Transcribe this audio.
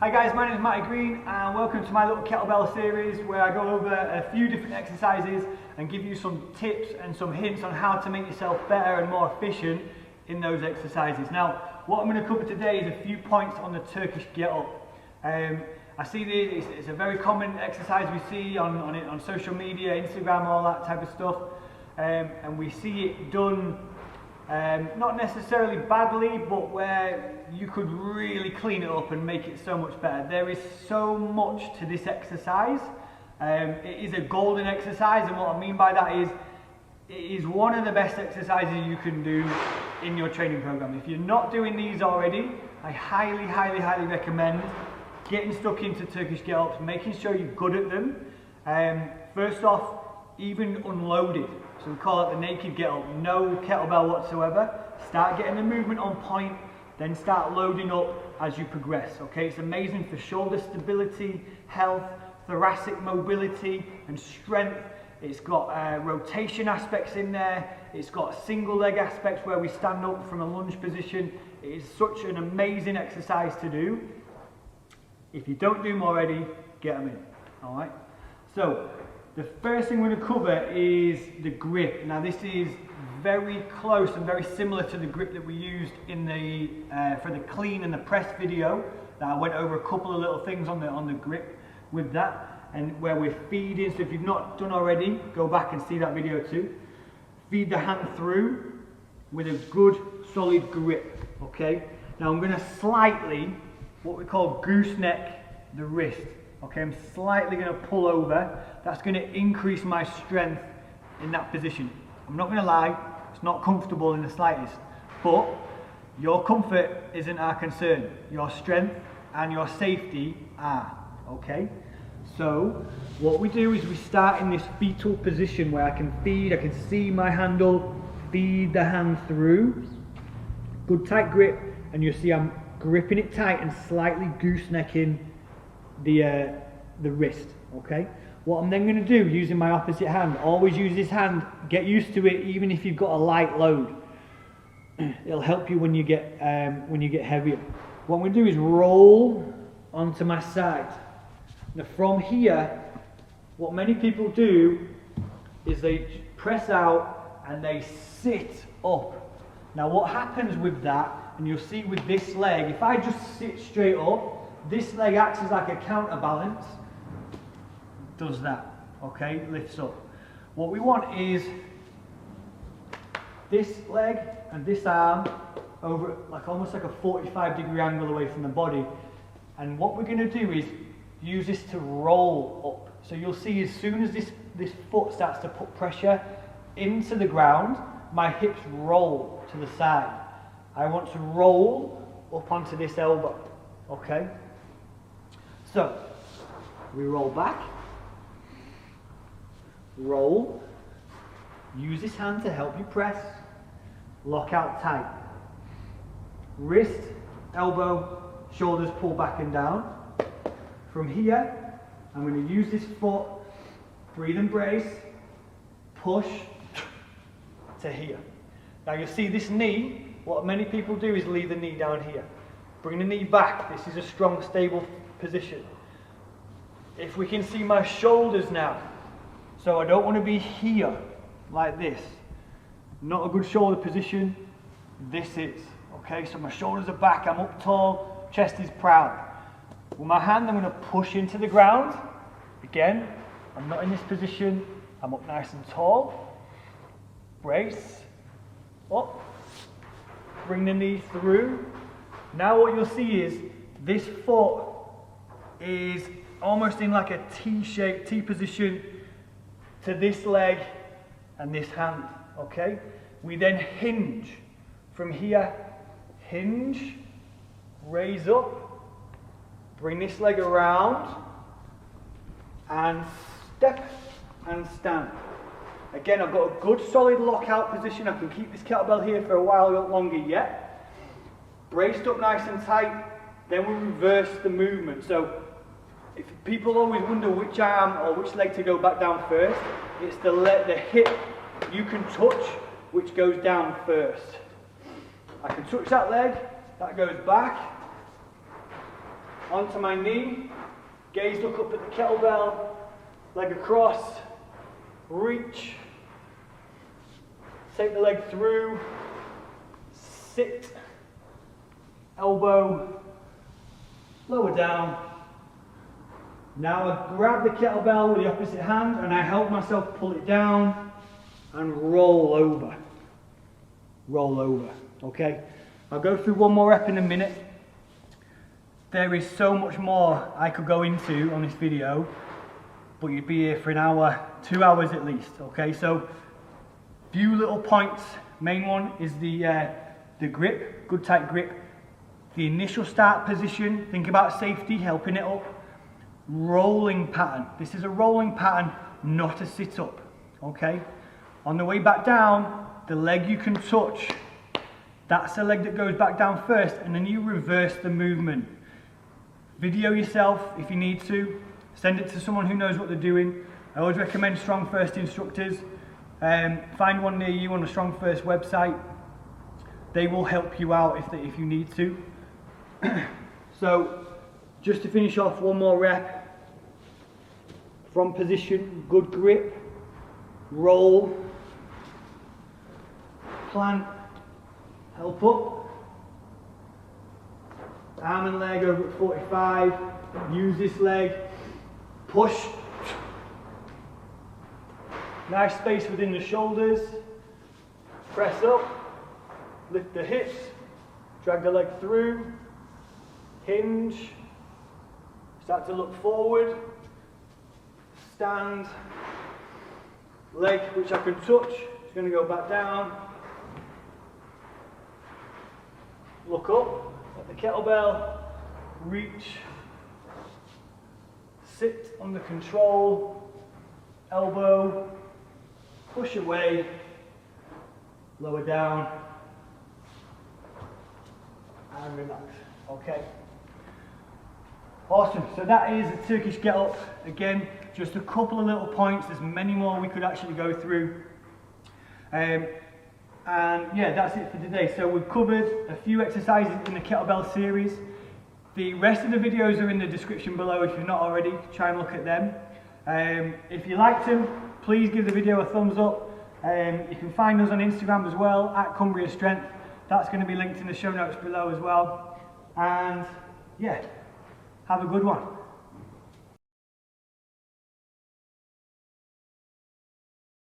Hi guys, my name is Matty Green and welcome to my little kettlebell series where I go over a few different exercises and give you some tips and some hints on how to make yourself better and more efficient in those exercises. Now, what I'm going to cover today is a few points on the Turkish Get Up. I see it's a very common exercise we see on social media, Instagram, all that type of stuff, and we see it done not necessarily badly, but where you could really clean it up and make it so much better. There is so much to this exercise. It is a golden exercise, and what I mean by that is it is one of the best exercises you can do in your training program. If you're not doing these already, I highly recommend getting stuck into Turkish Get Ups, making sure you're good at them. First off, even unloaded. So we call it the naked get up, no kettlebell whatsoever. Start getting the movement on point, then start loading up as you progress, okay? It's amazing for shoulder stability, health, thoracic mobility and strength. It's got rotation aspects in there. It's got single leg aspects where we stand up from a lunge position. It is such an amazing exercise to do. If you don't do them already, get them in, all right? So, the first thing we're going to cover is the grip. Now this is very close and very similar to the grip that we used in the for the clean and the press video. That I went over a couple of little things on the grip with that, and where we're feeding. So if you've not done already, go back and see that video too. Feed the hand through with a good solid grip. Okay. Now I'm going to slightly, what we call gooseneck the wrist. Okay, I'm slightly going to pull over. That's going to increase my strength in that position. I'm not going to lie, it's not comfortable in the slightest, but your comfort isn't our concern. Your strength and your safety are, okay? So, what we do is we start in this fetal position where I can see my handle, feed the hand through. Good tight grip, and you see I'm gripping it tight and slightly goosenecking the wrist, okay? What I'm then going to do, using my opposite hand, always use this hand, get used to it even if you've got a light load. It'll help you when you get heavier. What I'm going to do is roll onto my side. Now from here, what many people do is they press out and they sit up. Now what happens with that, and you'll see with this leg, if I just sit straight up, this leg acts as like a counterbalance, does that, okay, lifts up. What we want is this leg and this arm over, like almost like a 45-degree angle away from the body. And what we're going to do is use this to roll up. So you'll see as soon as this foot starts to put pressure into the ground, my hips roll to the side. I want to roll up onto this elbow, okay? So, we roll back, roll, use this hand to help you press, lock out tight. Wrist, elbow, shoulders pull back and down. From here, I'm going to use this foot, breathe and brace, push to here. Now you'll see this knee, what many people do is leave the knee down here. Bring the knee back, this is a strong, stable position. If we can see my shoulders now, so I don't want to be here like this. Not a good shoulder position. This is, okay? So my shoulders are back, I'm up tall, chest is proud. With my hand, I'm going to push into the ground. Again, I'm not in this position, I'm up nice and tall. Brace, up, bring the knee through. Now what you'll see is this foot is almost in like a T-shape, T position to this leg and this hand, okay? We then hinge. From here, hinge, raise up, bring this leg around, and step and stand. Again, I've got a good solid lockout position. I can keep this kettlebell here for a while longer yet. Braced up nice and tight, then we reverse the movement. So, if people always wonder which arm or which leg to go back down first, it's the hip you can touch which goes down first. I can touch that leg, that goes back, onto my knee, gaze look up at the kettlebell, leg across, reach, take the leg through, sit, elbow, lower down. Now I grab the kettlebell with the opposite hand and I help myself pull it down and roll over. Roll over, okay? I'll go through one more rep in a minute. There is so much more I could go into on this video, but you'd be here for an hour, 2 hours at least, okay? So, few little points. Main one is the grip, good tight grip. The initial start position, think about safety, helping it up. Rolling pattern. This is a rolling pattern, not a sit up, okay? On the way back down, the leg you can touch, that's the leg that goes back down first, and then you reverse the movement. Video yourself if you need to, send it to someone who knows what they're doing. I always recommend Strong First instructors. Find one near you on the Strong First website. They will help you out if you need to. So, just to finish off, one more rep. From position, good grip, roll, plant, help up, arm and leg over at 45, use this leg, push, nice space within the shoulders, press up, lift the hips, drag the leg through, hinge, start to look forward, stand, leg which I can touch, it's going to go back down, look up at the kettlebell, reach, sit under control, elbow, push away, lower down, and relax, okay? Awesome, so that is a Turkish get up. Again, just a couple of little points, there's many more we could actually go through. And yeah, that's it for today. So we've covered a few exercises in the kettlebell series. The rest of the videos are in the description below if you've not already, try and look at them. If you liked them, please give the video a thumbs up. You can find us on Instagram as well, at Cumbria Strength. That's going to be linked in the show notes below as well. And yeah, have a good one.